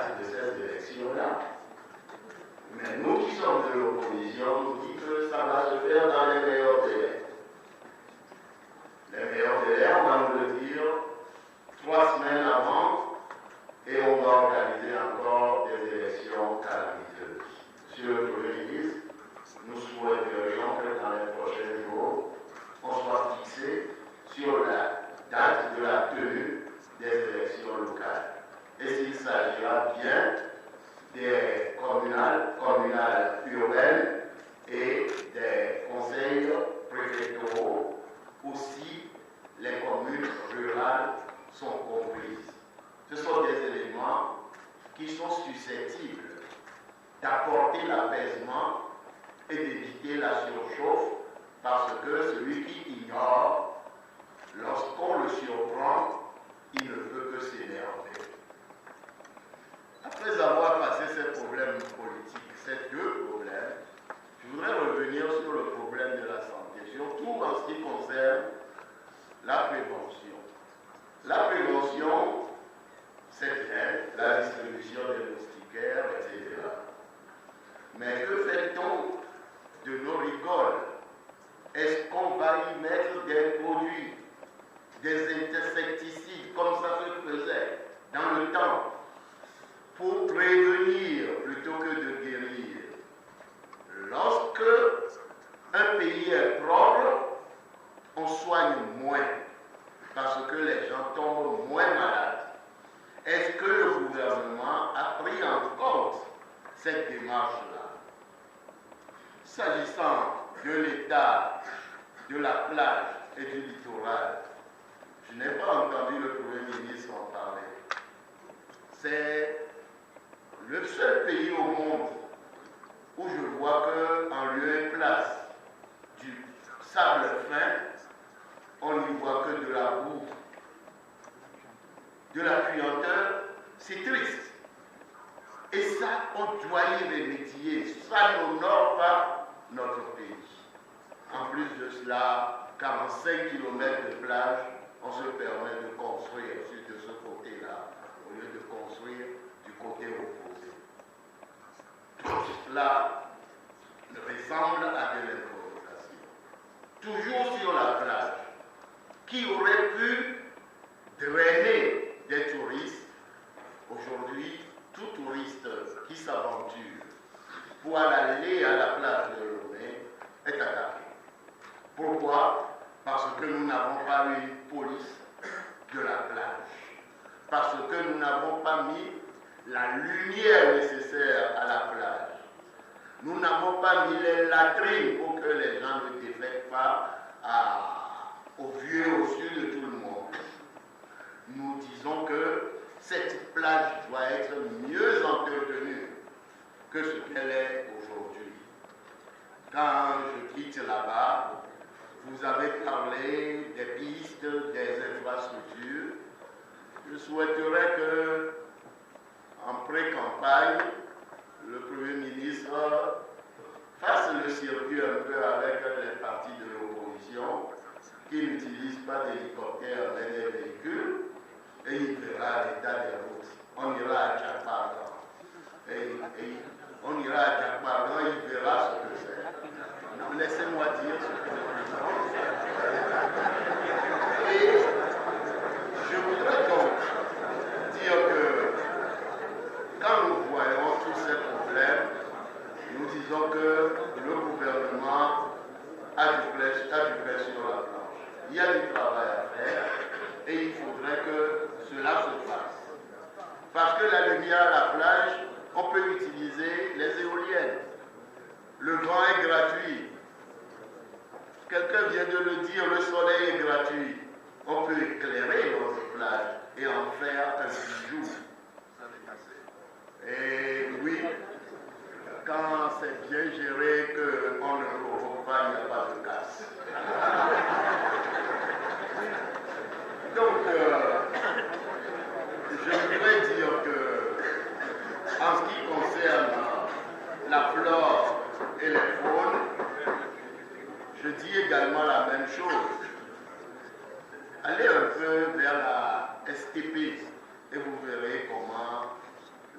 date de ces élections-là. Mais nous qui sommes de l'opposition, nous disons que ça va se faire dans les meilleurs délais. Les meilleurs délais, on va nous le dire 3 semaines avant, et on va organiser encore des élections calamiteuses. Monsieur le Premier ministre, nous souhaiterions que dans les prochains jours, on soit fixé sur la date de la tenue des élections locales. Et s'il s'agira bien des communales urbaines et des conseils préfectoraux, aussi les communes rurales sont comprises. Ce sont des éléments qui sont susceptibles d'apporter l'apaisement et d'éviter la surchauffe, parce que celui qui ignore, lorsqu'on le surprend, il ne peut que s'énerver. Après avoir passé ces problèmes politiques, ces 2 problèmes, je voudrais revenir sur le problème de la santé, surtout en ce qui concerne la prévention. La prévention, c'est bien, la distribution des moustiquaires, etc. Mais que fait-on de nos rigoles? Est-ce qu'on va y mettre des produits, des insecticides, comme ça se faisait dans le temps, pour prévenir plutôt que de guérir? Lorsque un pays est propre, on soigne moins, parce que les gens tombent moins malades. Est-ce que le gouvernement a pris en compte cette démarche-là? S'agissant de l'état de la plage et du littoral, je n'ai pas entendu le Premier ministre en parler. C'est le seul pays au monde où je vois qu'en lieu et place du sable fin, on n'y voit que de la boue, de la puanteur. C'est triste. Et ça, on doit y remédier. Ça n'honore pas notre pays. En plus de cela, 45 km de plage, on se permet de construire de ce côté-là, au lieu de construire du côté opposé. Tout cela ressemble à de l'improvisation. Toujours sur la plage, qui aurait pu drainer des touristes. Aujourd'hui, tout touriste qui s'aventure pour aller à la plage de Lomé est attaqué. Pourquoi? Parce que nous n'avons pas une police de la plage. Parce que nous n'avons pas mis la lumière nécessaire à la plage. Nous n'avons pas mis les latrines pour que les gens ne défectent pas au vu et au su de tout le monde. Nous disons que cette plage doit être mieux entretenue que ce qu'elle est aujourd'hui. Quand je quitte là-bas, vous avez parlé des pistes, des infrastructures. Je souhaiterais que, en pré-campagne, le Premier ministre fasse le circuit un peu avec les partis de l'opposition qui n'utilisent pas d'hélicoptères mais des véhicules, et il verra l'état des routes. On ira à Tchakpargan. On ira à Tchakpargan, il verra ce que c'est. Non, laissez-moi dire ce que c'est. Et je voudrais donc dire que quand nous voyons tous ces problèmes, nous disons que le gouvernement a du fait sur la planche. Il y a du travail à faire et il faudrait que cela se fasse. Parce que la lumière à la plage, on peut utiliser les éoliennes. Le vent est gratuit. Quelqu'un vient de le dire, le soleil est gratuit. On peut éclairer notre plage et en faire un bijou. Et oui, quand c'est bien géré, qu'on ne provoque pas, il n'y a pas de casse. Donc, je voudrais dire que, en ce qui concerne la flore et les faunes, je dis également la même chose. Allez un peu vers la STP et vous verrez comment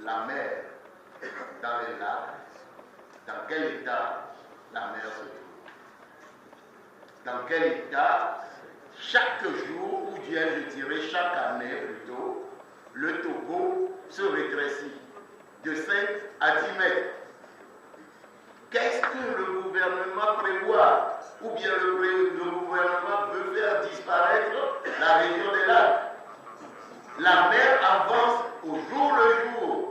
la mer dans les lacs, dans quel état la mer se trouve? Dans quel état, chaque jour, ou bien je dirais chaque année plutôt, le Togo se rétrécit de 5 à 10 mètres. Qu'est-ce que le gouvernement prévoit? Ou bien le gouvernement veut faire disparaître la région des lacs? La mer avance au jour le jour.